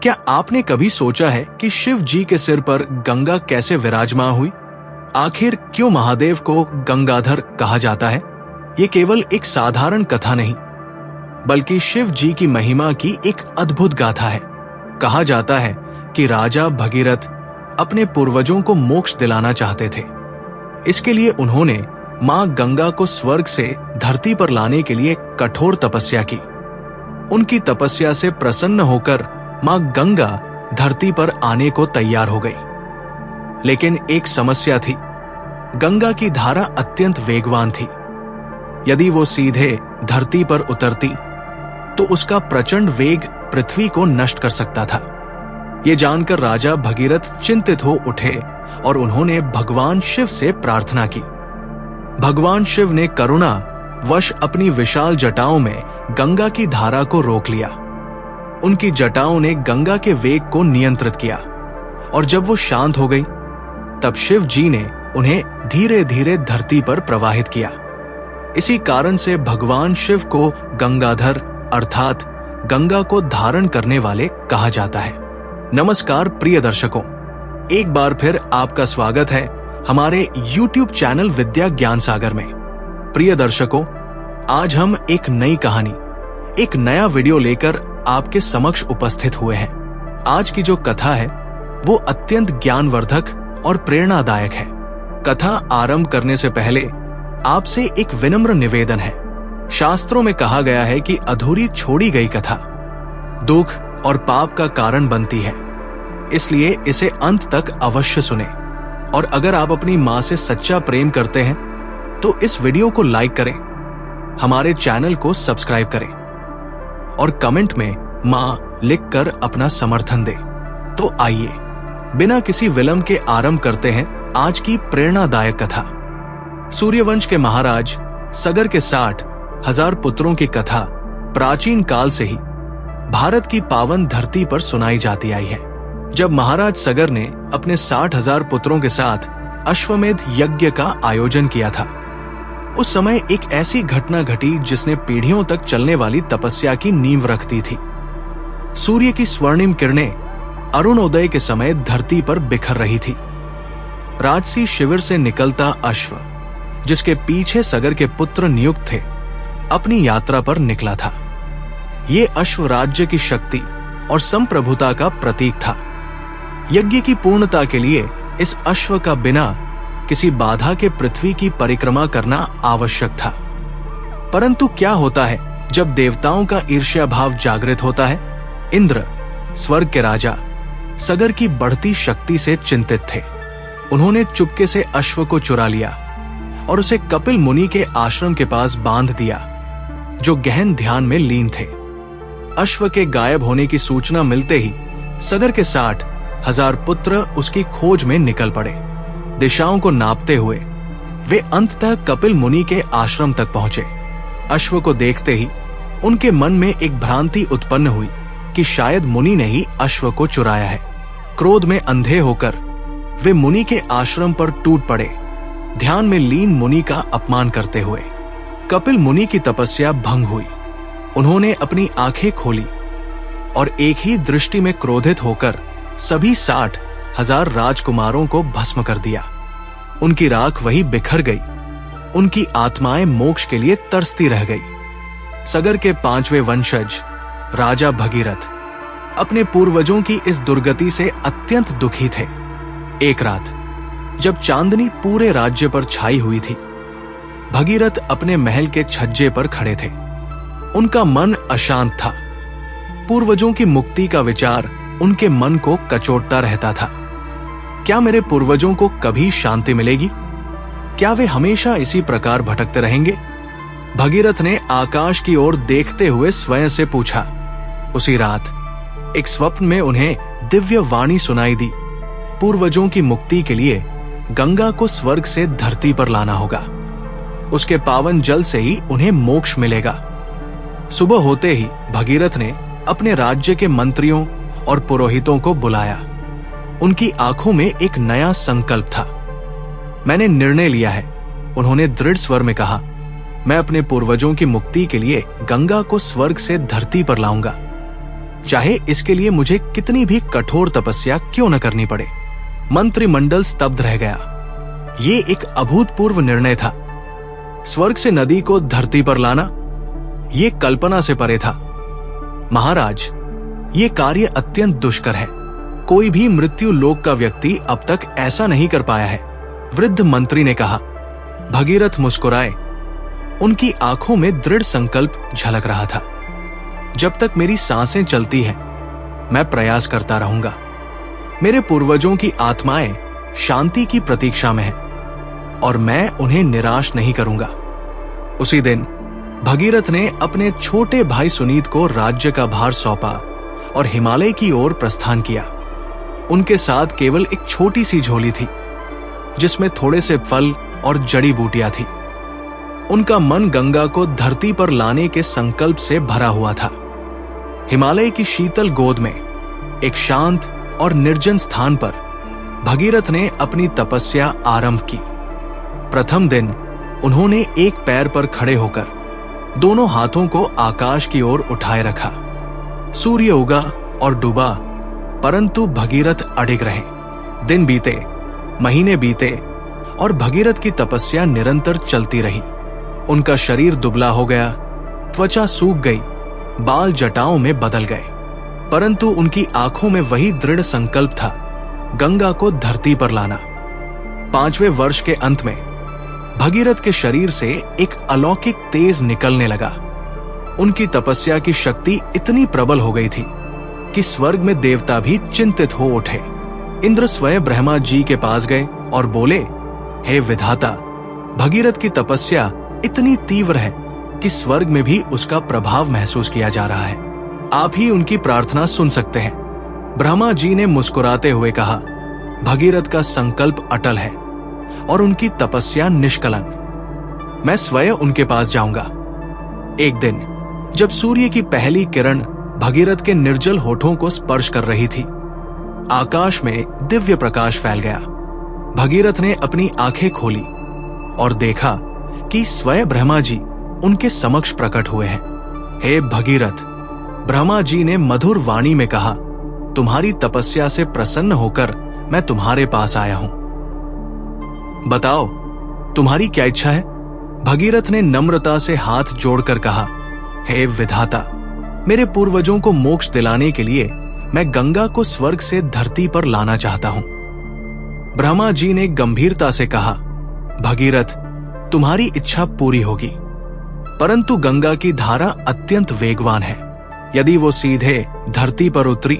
क्या आपने कभी सोचा है कि शिव जी के सिर पर गंगा कैसे विराजमान हुई? आखिर क्यों महादेव को गंगाधर कहा जाता है? ये केवल एक साधारण कथा नहीं, बल्कि शिव जी की महिमा की एक अद्भुत गाथा है। कहा जाता है कि राजा भगीरथ अपने पूर्वजों को मोक्ष दिलाना चाहते थे। इसके लिए उन्होंने मां गंगा को स्वर्ग से धरती पर लाने के लिए कठोर तपस्या की। उनकी तपस्या से प्रसन्न होकर मां गंगा धरती पर आने को तैयार हो गई। लेकिन एक समस्या थी। गंगा की धारा अत्यंत वेगवान थी। यदि वो सीधे धरती पर उतरती तो उसका प्रचंड वेग पृथ्वी को नष्ट कर सकता था। ये जानकर राजा भगीरथ चिंतित हो उठे और उन्होंने भगवान शिव से प्रार्थना की। भगवान शिव ने करुणा वश अपनी विशाल जटाओं में गंगा की धारा को रोक लिया। उनकी जटाओं ने गंगा के वेग को नियंत्रित किया और जब वो शांत हो गई तब शिव जी ने उन्हें धीरे धीरे धरती पर प्रवाहित किया। इसी कारण से भगवान शिव को गंगाधर अर्थात गंगा को धारण करने वाले कहा जाता है। नमस्कार प्रिय दर्शकों, एक बार फिर आपका स्वागत है हमारे YouTube चैनल विद्या ज्ञान सागर में। प्रिय दर्शकों, आज हम एक नई कहानी, एक नया वीडियो लेकर आपके समक्ष उपस्थित हुए हैं। आज की जो कथा है वो अत्यंत ज्ञानवर्धक और प्रेरणादायक है। कथा आरंभ करने से पहले आपसे एक विनम्र निवेदन है। शास्त्रों में कहा गया है कि अधूरी छोड़ी गई कथा दुख और पाप का कारण बनती है, इसलिए इसे अंत तक अवश्य सुने। और अगर आप अपनी मां से सच्चा प्रेम करते हैं तो इस वीडियो को लाइक करें, हमारे चैनल को सब्सक्राइब करें और कमेंट में मां लिखकर अपना समर्थन दें। तो आइए बिना किसी विलंब के आरंभ करते हैं आज की प्रेरणादायक कथा। सूर्यवंश के महाराज सगर के 60,000 पुत्रों की कथा प्राचीन काल से ही भारत की पावन धरती पर सुनाई जाती आई है। जब महाराज सगर ने अपने 60,000 पुत्रों के साथ अश्वमेध यज्ञ का आयोजन किया था, उस समय एक ऐसी घटना घटी जिसने पीढ़ियों तक चलने वाली तपस्या की नींव रख दी थी। सूर्य की स्वर्णिम किरणें अरुणोदय के समय धरती पर बिखर रही थी। राजसी शिविर से निकलता अश्व, जिसके पीछे सगर के पुत्र नियुक्त थे, अपनी यात्रा पर निकला था। ये अश्व राज्य की शक्ति और संप्रभुता का प्रतीक था। यज्ञ की पूर्णता के लिए इस अश्व का बिना किसी बाधा के पृथ्वी की परिक्रमा करना आवश्यक था। परंतु क्या होता है जब देवताओं का ईर्ष्या भाव जागृत होता है? इंद्र, स्वर्ग के राजा, सगर की बढ़ती शक्ति से चिंतित थे। उन्होंने चुपके से अश्व को चुरा लिया और उसे कपिल मुनि के आश्रम के पास बांध दिया, जो गहन ध्यान में लीन थे। अश्व के गायब होने की सूचना मिलते ही सगर के 60,000 पुत्र उसकी खोज में निकल पड़े। दिशाओं को नापते हुए वे अंततः कपिल मुनि के आश्रम तक पहुंचे। अश्व को देखते ही उनके मन में एक भ्रांति उत्पन्न हुई कि शायद मुनि ने ही अश्व को चुराया है। क्रोध में अंधे होकर वे मुनि के आश्रम पर टूट पड़े, ध्यान में लीन मुनि का अपमान करते हुए। कपिल मुनि की तपस्या भंग हुई। उन्होंने अपनी आंखें खोली और एक ही दृष्टि में क्रोधित होकर सभी 60,000 राजकुमारों को भस्म कर दिया। उनकी राख वहीं बिखर गई। उनकी आत्माएं मोक्ष के लिए तरसती रह गई। सगर के 5वें वंशज राजा भगीरथ अपने पूर्वजों की इस दुर्गति से अत्यंत दुखी थे। एक रात जब चांदनी पूरे राज्य पर छाई हुई थी, भगीरथ अपने महल के छज्जे पर खड़े थे। उनका मन अशांत था। पूर्वजों की मुक्ति का विचार उनके मन को कचोटता रहता था। क्या मेरे पूर्वजों को कभी शांति मिलेगी? क्या वे हमेशा इसी प्रकार भटकते रहेंगे? भगीरथ ने आकाश की ओर देखते हुए स्वयं से पूछा। उसी रात एक स्वप्न में उन्हें दिव्य वाणी सुनाई दी। पूर्वजों की मुक्ति के लिए गंगा को स्वर्ग से धरती पर लाना होगा। उसके पावन जल से ही उन्हें मोक्ष मिलेगा। सुबह होते ही भगीरथ ने अपने राज्य के मंत्रियों और पुरोहितों को बुलाया। उनकी आंखों में एक नया संकल्प था। मैंने निर्णय लिया है, उन्होंने दृढ़ स्वर में कहा। मैं अपने पूर्वजों की मुक्ति के लिए गंगा को स्वर्ग से धरती पर लाऊंगा। चाहे इसके लिए मुझे कितनी भी कठोर तपस्या क्यों न करनी पड़े। मंत्रिमंडल स्तब्ध रह गया। ये एक अभूतपूर्व निर्णय था। स्वर्ग से नदी को धरती पर लाना, ये कल्पना से परे था। महाराज, ये कार्य अत्यंत दुष्कर है। कोई भी मृत्यु लोक का व्यक्ति अब तक ऐसा नहीं कर पाया है, वृद्ध मंत्री ने कहा। भगीरथ मुस्कुराए। उनकी आंखों में दृढ़ संकल्प झलक रहा था। जब तक मेरी सांसें चलती हैं, मैं प्रयास करता रहूंगा। मेरे पूर्वजों की आत्माएं शांति की प्रतीक्षा में हैं और मैं उन्हें निराश नहीं करूंगा। उसी दिन भगीरथ ने अपने छोटे भाई सुनीत को राज्य का भार सौंपा और हिमालय की ओर प्रस्थान किया। उनके साथ केवल एक छोटी सी झोली थी जिसमें थोड़े से फल और जड़ी बूटियां थी। उनका मन गंगा को धरती पर लाने के संकल्प से भरा हुआ था। हिमालय की शीतल गोद में एक शांत और निर्जन स्थान पर भगीरथ ने अपनी तपस्या आरंभ की। प्रथम दिन उन्होंने एक पैर पर खड़े होकर दोनों हाथों को आकाश की ओर उठाए रखा। सूर्य उगा और डूबा, परंतु भगीरथ अडिग रहे। दिन बीते, महीने बीते और भगीरथ की तपस्या निरंतर चलती रही। उनका शरीर दुबला हो गया, त्वचा सूख गई, बाल जटाओं में बदल गए, परंतु उनकी आंखों में वही दृढ़ संकल्प था, गंगा को धरती पर लाना। 5वें वर्ष के अंत में भगीरथ के शरीर से एक अलौकिक तेज निकलने लगा। उनकी तपस्या की शक्ति इतनी प्रबल हो गई थी कि स्वर्ग में देवता भी चिंतित हो उठे। इंद्र स्वयं ब्रह्मा जी के पास गए और बोले, हे विधाता, भगीरथ की तपस्या इतनी तीव्र है कि स्वर्ग में भी उसका प्रभाव महसूस किया जा रहा है। आप ही उनकी प्रार्थना सुन सकते हैं। ब्रह्मा जी ने मुस्कुराते हुए कहा, भगीरथ का संकल्प अटल है और उनकी तपस्या निष्कलंक। मैं स्वयं उनके पास जाऊंगा। एक दिन जब सूर्य की पहली किरण भगीरथ के निर्जल होठों को स्पर्श कर रही थी, आकाश में दिव्य प्रकाश फैल गया। भगीरथ ने अपनी आंखें खोली और देखा कि स्वयं ब्रह्मा जी उनके समक्ष प्रकट हुए हैं। हे भगीरथ, ब्रह्मा जी ने मधुर वाणी में कहा, तुम्हारी तपस्या से प्रसन्न होकर मैं तुम्हारे पास आया हूं। बताओ, तुम्हारी क्या इच्छा है? भगीरथ ने नम्रता से हाथ जोड़कर कहा, हे विधाता, मेरे पूर्वजों को मोक्ष दिलाने के लिए मैं गंगा को स्वर्ग से धरती पर लाना चाहता हूं। ब्रह्मा जी ने गंभीरता से कहा, भगीरथ, तुम्हारी इच्छा पूरी होगी, परंतु गंगा की धारा अत्यंत वेगवान है। यदि वो सीधे धरती पर उतरी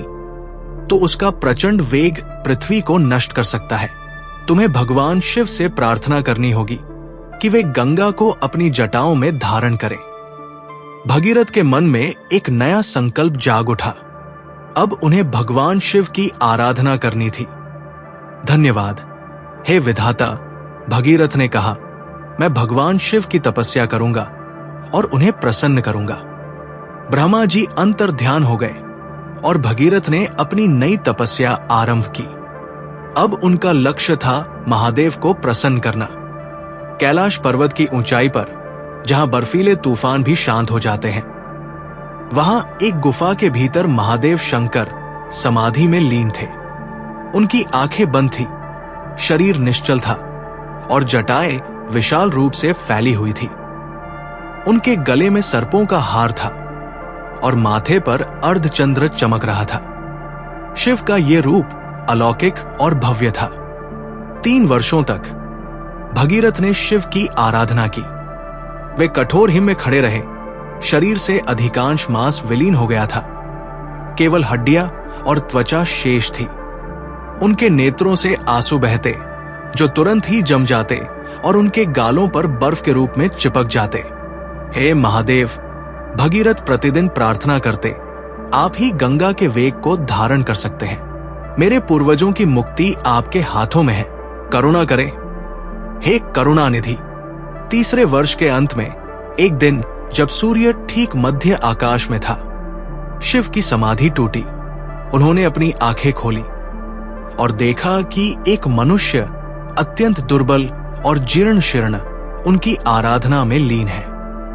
तो उसका प्रचंड वेग पृथ्वी को नष्ट कर सकता है। तुम्हें भगवान शिव से प्रार्थना करनी होगी कि वे गंगा को अपनी जटाओं में धारण करें। भगीरथ के मन में एक नया संकल्प जाग उठा। अब उन्हें भगवान शिव की आराधना करनी थी। धन्यवाद, हे विधाता, भगीरथ ने कहा, मैं भगवान शिव की तपस्या करूंगा और उन्हें प्रसन्न करूंगा। ब्रह्मा जी अंतर ध्यान हो गए और भगीरथ ने अपनी नई तपस्या आरंभ की। अब उनका लक्ष्य था महादेव को प्रसन्न करना। कैलाश पर्वत की ऊंचाई पर, जहां बर्फीले तूफान भी शांत हो जाते हैं, वहां एक गुफा के भीतर महादेव शंकर समाधि में लीन थे। उनकी आंखें बंद थी, शरीर निश्चल था और जटाएं विशाल रूप से फैली हुई थी। उनके गले में सर्पों का हार था और माथे पर अर्धचंद्र चमक रहा था। शिव का यह रूप अलौकिक और भव्य था। 3 वर्षों तक भगीरथ ने शिव की आराधना की। वे कठोर हिम में खड़े रहे। शरीर से अधिकांश मांस विलीन हो गया था, केवल हड्डियां और त्वचा शेष थी। उनके नेत्रों से आंसू बहते जो तुरंत ही जम जाते और उनके गालों पर बर्फ के रूप में चिपक जाते। हे महादेव, भगीरथ प्रतिदिन प्रार्थना करते, आप ही गंगा के वेग को धारण कर सकते हैं। मेरे पूर्वजों की मुक्ति आपके हाथों में है, करुणा करें। हे करुणानिधि। 3रे वर्ष के अंत में एक दिन जब सूर्य ठीक मध्य आकाश में था, शिव की समाधि टूटी। उन्होंने अपनी आंखें खोली और देखा कि एक मनुष्य अत्यंत दुर्बल और जीर्ण शीर्ण उनकी आराधना में लीन है।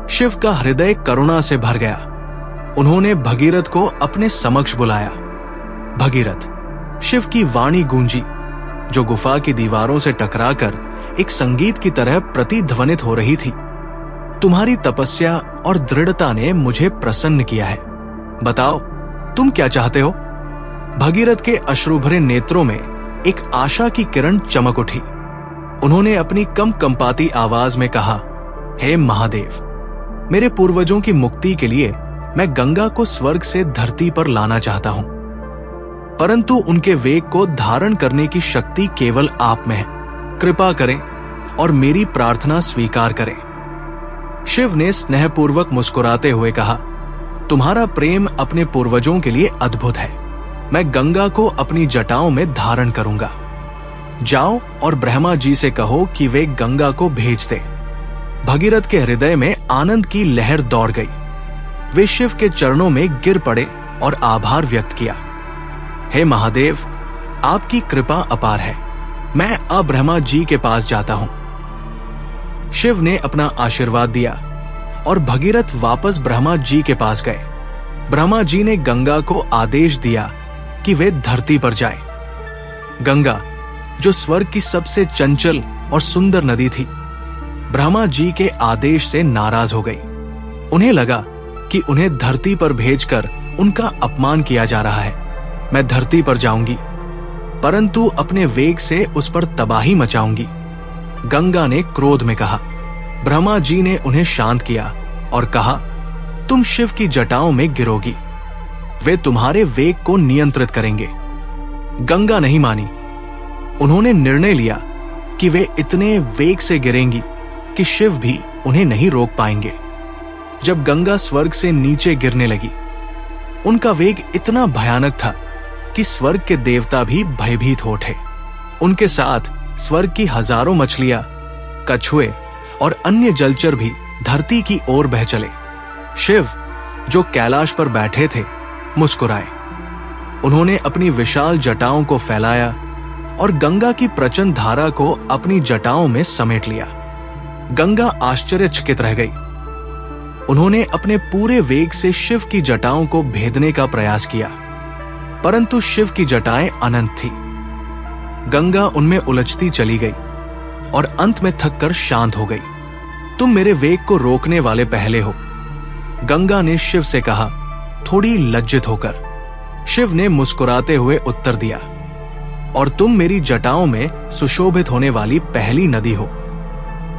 शिव का हृदय करुणा से भर गया। उन्होंने भगीरथ को अपने समक्ष बुलाया। भगीरथ, शिव की वाणी गूंजी, जो गुफा की दीवारों से टकराकर एक संगीत की तरह प्रतिध्वनित हो रही थी। तुम्हारी तपस्या और दृढ़ता ने मुझे प्रसन्न किया है। बताओ, तुम क्या चाहते हो? भगीरथ के अश्रुभरे नेत्रों में एक आशा की किरण चमक उठी। उन्होंने अपनी कंपाती आवाज में कहा, हे महादेव, मेरे पूर्वजों की मुक्ति के लिए मैं गंगा को स्वर्ग से धरती पर लाना चाहता हूं, परंतु उनके वेग को धारण करने की शक्ति केवल आप में है। कृपा करें और मेरी प्रार्थना स्वीकार करें। शिव ने स्नेहपूर्वक मुस्कुराते हुए कहा, तुम्हारा प्रेम अपने पूर्वजों के लिए अद्भुत है। मैं गंगा को अपनी जटाओं में धारण करूंगा। जाओ और ब्रह्मा जी से कहो कि वे गंगा को भेज दे। भगीरथ के हृदय में आनंद की लहर दौड़ गई। वे शिव के चरणों में गिर पड़े और आभार व्यक्त किया। हे महादेव, आपकी कृपा अपार है। मैं अब ब्रह्मा जी के पास जाता हूं। शिव ने अपना आशीर्वाद दिया और भगीरथ वापस ब्रह्मा जी के पास गए। ब्रह्मा जी ने गंगा को आदेश दिया कि वे धरती पर जाएं। गंगा, जो स्वर्ग की सबसे चंचल और सुंदर नदी थी, ब्रह्मा जी के आदेश से नाराज हो गई। उन्हें लगा कि उन्हें धरती पर भेजकर उनका अपमान किया जा रहा है। मैं धरती पर जाऊंगी, परंतु अपने वेग से उस पर तबाही मचाऊंगी, गंगा ने क्रोध में कहा। ब्रह्मा जी ने उन्हें शांत किया और कहा, तुम शिव की जटाओं में गिरोगी। वे तुम्हारे वेग को नियंत्रित करेंगे। गंगा नहीं मानी। उन्होंने निर्णय लिया कि वे इतने वेग से गिरेंगी कि शिव भी उन्हें नहीं रोक पाएंगे। जब गंगा स्वर्ग से नीचे गिरने लगी, उनका वेग इतना भयानक था कि स्वर्ग के देवता भी भयभीत हो उठे। उनके साथ स्वर्ग की हजारों मछलियां, कछुए और अन्य जलचर भी धरती की ओर बह चले। शिव, जो कैलाश पर बैठे थे, मुस्कुराए। उन्होंने अपनी विशाल जटाओं को फैलाया और गंगा की प्रचंड धारा को अपनी जटाओं में समेट लिया। गंगा आश्चर्यचकित रह गई। उन्होंने अपने पूरे वेग से शिव की जटाओं को भेदने का प्रयास किया, परंतु शिव की जटाएं अनंत थी। गंगा उनमें उलझती चली गई और अंत में थककर शांत हो गई। तुम मेरे वेग को रोकने वाले पहले हो, गंगा ने शिव से कहा, थोड़ी लज्जित होकर। शिव ने मुस्कुराते हुए उत्तर दिया, और तुम मेरी जटाओं में सुशोभित होने वाली पहली नदी हो।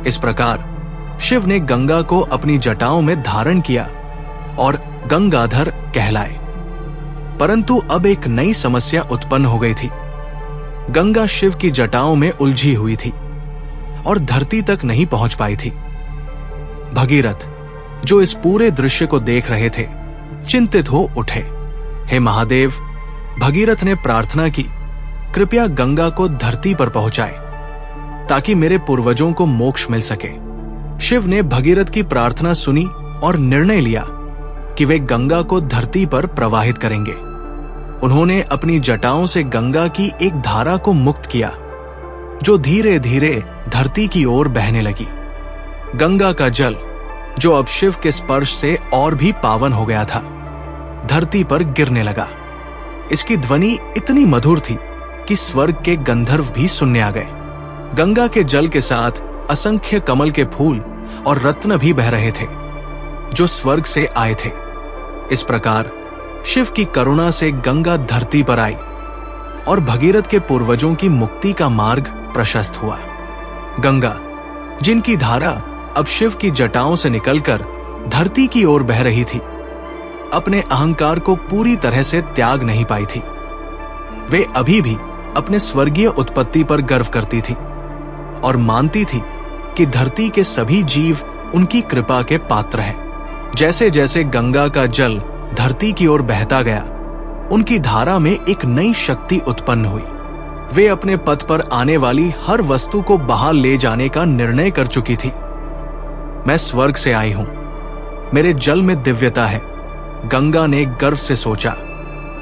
इस प्रकार शिव ने गंगा को अपनी जटाओं में धारण किया और गंगाधर कहलाए। परंतु अब एक नई समस्या उत्पन्न हो गई थी। गंगा शिव की जटाओं में उलझी हुई थी और धरती तक नहीं पहुंच पाई थी। भगीरथ, जो इस पूरे दृश्य को देख रहे थे, चिंतित हो उठे। हे महादेव, भगीरथ ने प्रार्थना की, कृपया गंगा को धरती पर पहुंचाए ताकि मेरे पूर्वजों को मोक्ष मिल सके। शिव ने भगीरथ की प्रार्थना सुनी और निर्णय लिया कि वे गंगा को धरती पर प्रवाहित करेंगे। उन्होंने अपनी जटाओं से गंगा की एक धारा को मुक्त किया, जो धीरे धीरे धरती की ओर बहने लगी। गंगा का जल, जो अब शिव के स्पर्श से और भी पावन हो गया था, धरती पर गिरने लगा। इसकी ध्वनि इतनी मधुर थी कि स्वर्ग के गंधर्व भी सुनने आ गए। गंगा के जल के साथ असंख्य कमल के फूल और रत्न भी बह रहे थे, जो स्वर्ग से आए थे। इस प्रकार शिव की करुणा से गंगा धरती पर आई और भगीरथ के पूर्वजों की मुक्ति का मार्ग प्रशस्त हुआ। गंगा, जिनकी धारा अब शिव की जटाओं से निकलकर धरती की ओर बह रही थी, अपने अहंकार को पूरी तरह से त्याग नहीं पाई थी। वे अभी भी अपने स्वर्गीय उत्पत्ति पर गर्व करती थी और मानती थी कि धरती के सभी जीव उनकी कृपा के पात्र हैं। जैसे जैसे गंगा का जल धरती की ओर बहता गया, उनकी धारा में एक नई शक्ति उत्पन्न हुई। वे अपने पथ पर आने वाली हर वस्तु को बहा ले जाने का निर्णय कर चुकी थी। मैं स्वर्ग से आई हूं, मेरे जल में दिव्यता है, गंगा ने गर्व से सोचा।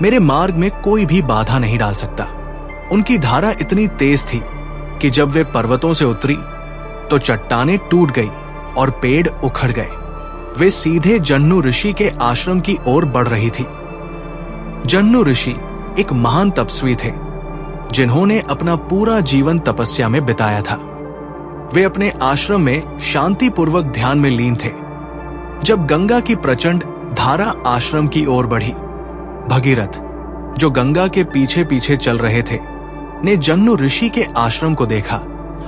मेरे मार्ग में कोई भी बाधा नहीं डाल सकता। उनकी धारा इतनी तेज थी कि जब वे पर्वतों से उतरी तो चट्टानें टूट गई और पेड़ उखड़ गए। वे सीधे जन्नू ऋषि के आश्रम की ओर बढ़ रही थी। जन्नू ऋषि एक महान तपस्वी थे, जिन्होंने अपना पूरा जीवन तपस्या में बिताया था। वे अपने आश्रम में शांतिपूर्वक ध्यान में लीन थे। जब गंगा की प्रचंड धारा आश्रम की ओर बढ़ी, भगीरथ, जो गंगा के पीछे पीछे चल रहे थे, ने जन्नू ऋषि के आश्रम को देखा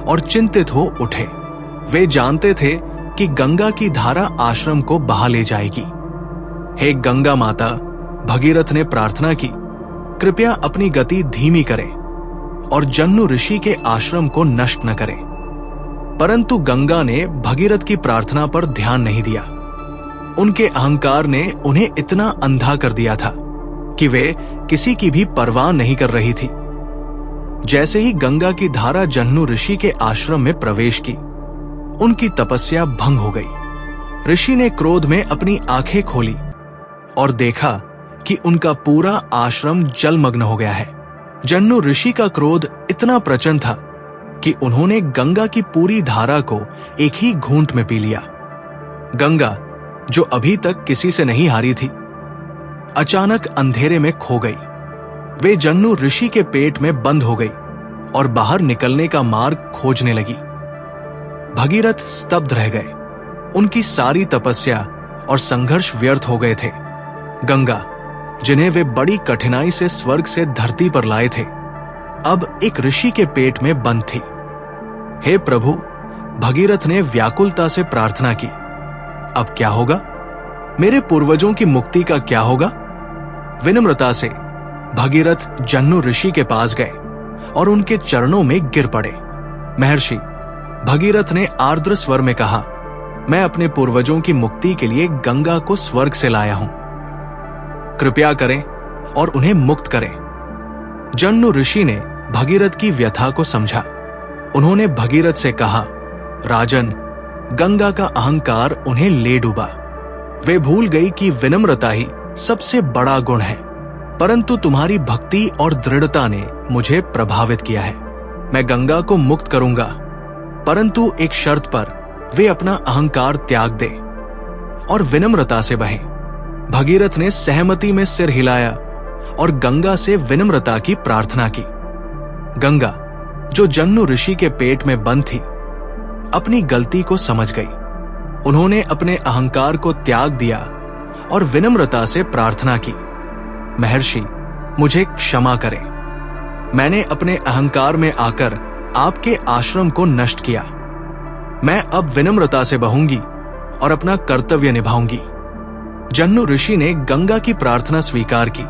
और चिंतित हो उठे। वे जानते थे कि गंगा की धारा आश्रम को बहा ले जाएगी। हे गंगा माता, भगीरथ ने प्रार्थना की, कृपया अपनी गति धीमी करें और जन्नू ऋषि के आश्रम को नष्ट न करें। परंतु गंगा ने भगीरथ की प्रार्थना पर ध्यान नहीं दिया। उनके अहंकार ने उन्हें इतना अंधा कर दिया था कि वे किसी की भी परवाह नहीं कर रही थी। जैसे ही गंगा की धारा जन्नू ऋषि के आश्रम में प्रवेश की, उनकी तपस्या भंग हो गई। ऋषि ने क्रोध में अपनी आंखें खोली और देखा कि उनका पूरा आश्रम जलमग्न हो गया है। जन्नू ऋषि का क्रोध इतना प्रचंड था कि उन्होंने गंगा की पूरी धारा को एक ही घूंट में पी लिया। गंगा, जो अभी तक किसी से नहीं हारी थी, अचानक अंधेरे में खो गई। वे जन्नू ऋषि के पेट में बंद हो गई और बाहर निकलने का मार्ग खोजने लगी। भगीरथ स्तब्ध रह गए। उनकी सारी तपस्या और संघर्ष व्यर्थ हो गए थे। गंगा, जिन्हें वे बड़ी कठिनाई से स्वर्ग से धरती पर लाए थे, अब एक ऋषि के पेट में बंद थी। हे प्रभु, भगीरथ ने व्याकुलता से प्रार्थना की, अब क्या होगा? मेरे पूर्वजों की मुक्ति का क्या होगा? विनम्रता से भगीरथ जन्नू ऋषि के पास गए और उनके चरणों में गिर पड़े। महर्षि, भगीरथ ने आर्द्र स्वर में कहा, मैं अपने पूर्वजों की मुक्ति के लिए गंगा को स्वर्ग से लाया हूं। कृपया करें और उन्हें मुक्त करें। जन्नू ऋषि ने भगीरथ की व्यथा को समझा। उन्होंने भगीरथ से कहा, राजन, गंगा का अहंकार उन्हें ले डूबा। वे भूल गई कि विनम्रता ही सबसे बड़ा गुण है। परंतु तुम्हारी भक्ति और दृढ़ता ने मुझे प्रभावित किया है। मैं गंगा को मुक्त करूंगा, परंतु एक शर्त पर, वे अपना अहंकार त्याग दे और विनम्रता से बहें। भगीरथ ने सहमति में सिर हिलाया और गंगा से विनम्रता की प्रार्थना की। गंगा, जो जन्नू ऋषि के पेट में बंद थी, अपनी गलती को समझ गई। उन्होंने अपने अहंकार को त्याग दिया और विनम्रता से प्रार्थना की, महर्षि, मुझे क्षमा करें। मैंने अपने अहंकार में आकर आपके आश्रम को नष्ट किया। मैं अब विनम्रता से बहूंगी और अपना कर्तव्य निभाऊंगी। जन्नू ऋषि ने गंगा की प्रार्थना स्वीकार की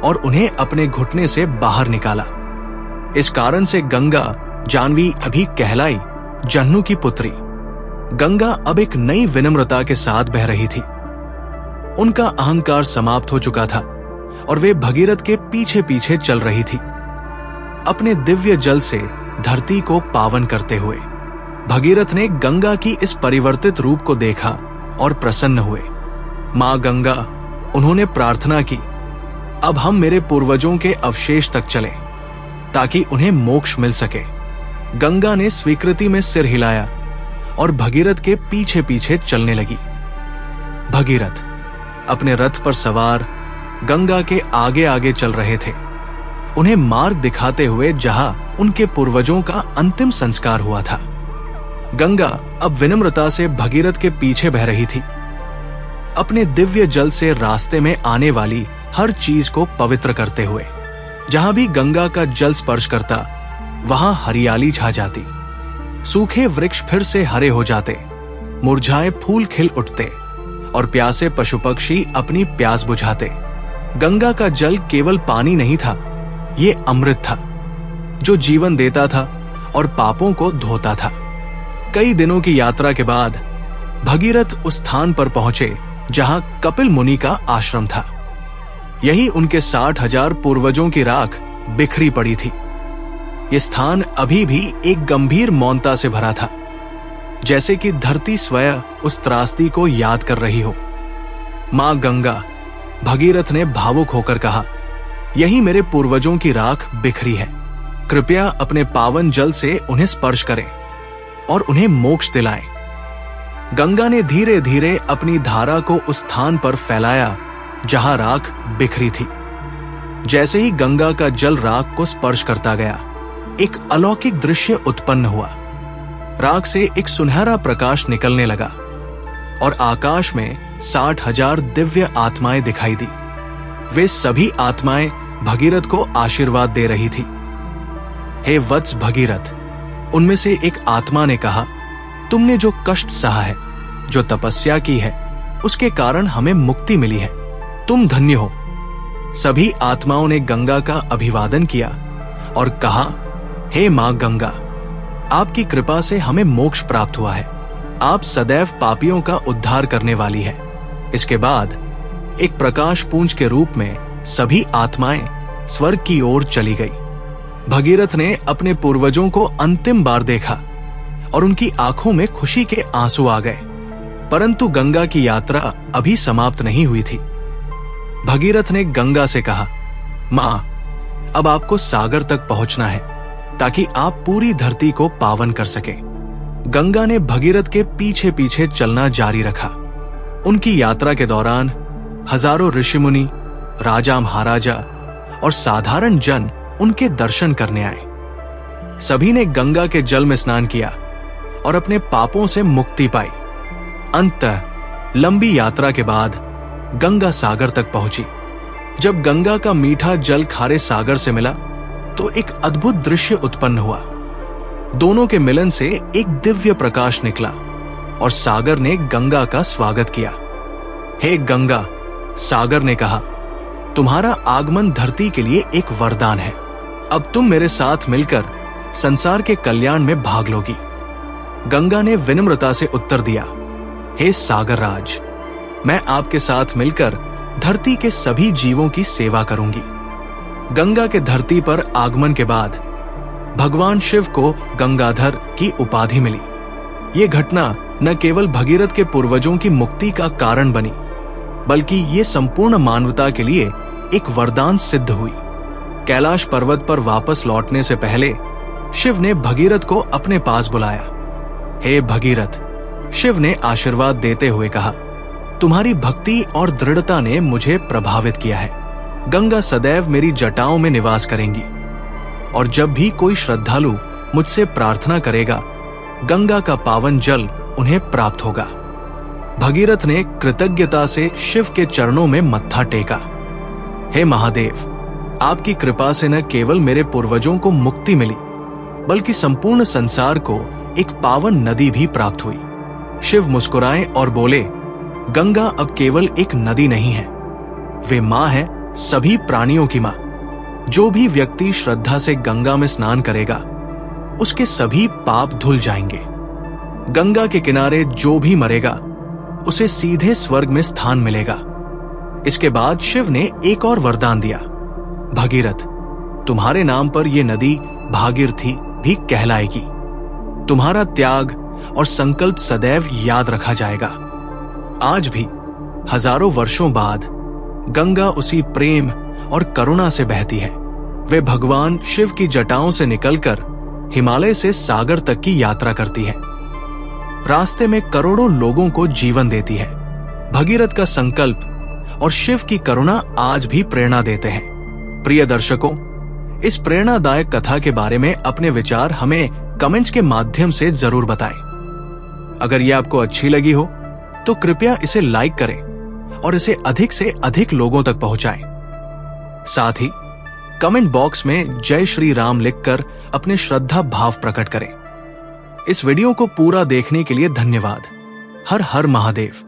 और उन्हें अपने घुटने से बाहर निकाला। इस कारण से गंगा, जानवी अभी कहलाई जन्नू की पुत्री, गंगा अब एक नई विनम्रता के साथ बह रही थी। उनका अहंकार समाप्त हो चुका था और वे भगीरथ के पीछे पीछे चल रही थी, अपने दिव्य जल से धरती को पावन करते हुए। भगीरथ ने गंगा की इस परिवर्तित रूप को देखा और प्रसन्न हुए। मां गंगा, उन्होंने प्रार्थना की, अब हम मेरे पूर्वजों के अवशेष तक चलें ताकि उन्हें मोक्ष मिल सके। गंगा ने स्वीकृति में सिर हिलाया और भगीरथ के पीछे पीछे चलने लगी। भगीरथ अपने रथ पर सवार गंगा के आगे आगे चल रहे थे, उन्हें मार्ग दिखाते हुए जहां उनके पूर्वजों का अंतिम संस्कार हुआ था। गंगा अब विनम्रता से भगीरथ के पीछे बह रही थी, अपने दिव्य जल से रास्ते में आने वाली हर चीज को पवित्र करते हुए। जहां भी गंगा का जल स्पर्श करता, वहां हरियाली छा जाती। सूखे वृक्ष फिर से हरे हो जाते, मुरझाए फूल खिल उठते और प्यासे पशु पक्षी अपनी प्यास बुझाते। गंगा का जल केवल पानी नहीं था, ये अमृत था जो जीवन देता था और पापों को धोता था। कई दिनों की यात्रा के बाद भगीरथ उस स्थान पर पहुंचे जहां कपिल मुनि का आश्रम था। यही उनके 60,000 पूर्वजों की राख बिखरी पड़ी थी। यह स्थान अभी भी एक गंभीर मौनता से भरा था, जैसे कि धरती स्वयं उस त्रासदी को याद कर रही हो। मां गंगा, भगीरथ ने भावुक होकर कहा, यही मेरे पूर्वजों की राख बिखरी है। कृपया अपने पावन जल से उन्हें स्पर्श करें और उन्हें मोक्ष दिलाएं। गंगा ने धीरे धीरे अपनी धारा को उस स्थान पर फैलाया जहां राख बिखरी थी। जैसे ही गंगा का जल राख को स्पर्श करता गया, एक अलौकिक दृश्य उत्पन्न हुआ। राख से एक सुनहरा प्रकाश निकलने लगा और आकाश में 60,000 दिव्य आत्माएं दिखाई दी। वे सभी आत्माएं भगीरथ को आशीर्वाद दे रही थी। हे वत्स भगीरथ, उनमें से एक आत्मा ने कहा, तुमने जो कष्ट सहा है, जो तपस्या की है, उसके कारण हमें मुक्ति मिली है। तुम धन्य हो। सभी आत्माओं ने गंगा का अभिवादन किया और कहा, हे मां गंगा, आपकी कृपा से हमें मोक्ष प्राप्त हुआ है। आप सदैव पापियों का उद्धार करने वाली है। इसके बाद एक प्रकाश पुंज के रूप में सभी आत्माएं स्वर्ग की ओर चली गई। भगीरथ ने अपने पूर्वजों को अंतिम बार देखा और उनकी आंखों में खुशी के आंसू आ गए। परंतु गंगा की यात्रा अभी समाप्त नहीं हुई थी। भगीरथ ने गंगा से कहा, मां, अब आपको सागर तक पहुंचना है ताकि आप पूरी धरती को पावन कर सके। गंगा ने भगीरथ के पीछे पीछे चलना जारी रखा। उनकी यात्रा के दौरान हजारों ऋषिमुनि, राजा महाराजा और साधारण जन उनके दर्शन करने आए। सभी ने गंगा के जल में स्नान किया और अपने पापों से मुक्ति पाई। अंततः लंबी यात्रा के बाद गंगा सागर तक पहुंची। जब गंगा का मीठा जल खारे सागर से मिला तो एक अद्भुत दृश्य उत्पन्न हुआ। दोनों के मिलन से एक दिव्य प्रकाश निकला और सागर ने गंगा का स्वागत किया। हे गंगा, सागर ने कहा, तुम्हारा आगमन धरती के लिए एक वरदान है। अब तुम मेरे साथ मिलकर संसार के कल्याण में भाग लोगी। गंगा ने विनम्रता से उत्तर दिया, हे सागर राज, मैं आपके साथ मिलकर धरती के सभी जीवों की सेवा करूंगी। गंगा के धरती पर आगमन के बाद भगवान शिव को गंगाधर की उपाधि मिली। ये घटना न केवल भगीरथ के पूर्वजों की मुक्ति का कारण बनी, बल्कि ये संपूर्ण मानवता के लिए एक वरदान सिद्ध हुई। कैलाश पर्वत पर वापस लौटने से पहले शिव ने भगीरथ को अपने पास बुलाया। हे भगीरथ, शिव ने आशीर्वाद देते हुए कहा, तुम्हारी भक्ति और दृढ़ता ने मुझे प्रभावित किया है। गंगा सदैव मेरी जटाओं में निवास करेंगी और जब भी कोई श्रद्धालु मुझसे प्रार्थना करेगा, गंगा का पावन जल उन्हें प्राप्त होगा। भगीरथ ने कृतज्ञता से शिव के चरणों में मत्था टेका। हे महादेव, आपकी कृपा से न केवल मेरे पूर्वजों को मुक्ति मिली, बल्कि संपूर्ण संसार को एक पावन नदी भी प्राप्त हुई। शिव मुस्कुराए और बोले, गंगा अब केवल एक नदी नहीं है, वे मां है सभी प्राणियों की मां। जो भी व्यक्ति श्रद्धा से गंगा में स्नान करेगा, उसके सभी पाप धुल जाएंगे। गंगा के किनारे जो भी मरेगा, उसे सीधे स्वर्ग में स्थान मिलेगा। इसके बाद शिव ने एक और वरदान दिया, भगीरथ, तुम्हारे नाम पर यह नदी भागीरथी भी कहलाएगी। तुम्हारा त्याग और संकल्प सदैव याद रखा जाएगा। आज भी हजारों वर्षों बाद गंगा उसी प्रेम और करुणा से बहती है। वे भगवान शिव की जटाओं से निकलकर हिमालय से सागर तक की यात्रा करती है। रास्ते में करोड़ों लोगों को जीवन देती है। भगीरथ का संकल्प और शिव की करुणा आज भी प्रेरणा देते हैं। प्रिय दर्शकों, इस प्रेरणादायक कथा के बारे में अपने विचार हमें कमेंट्स के माध्यम से जरूर बताएं। अगर यह आपको अच्छी लगी हो तो कृपया इसे लाइक करें और इसे अधिक से अधिक लोगों तक पहुंचाएं। साथ ही कमेंट बॉक्स में जय श्री राम लिखकर अपने श्रद्धा भाव प्रकट करें। इस वीडियो को पूरा देखने के लिए धन्यवाद। हर हर महादेव।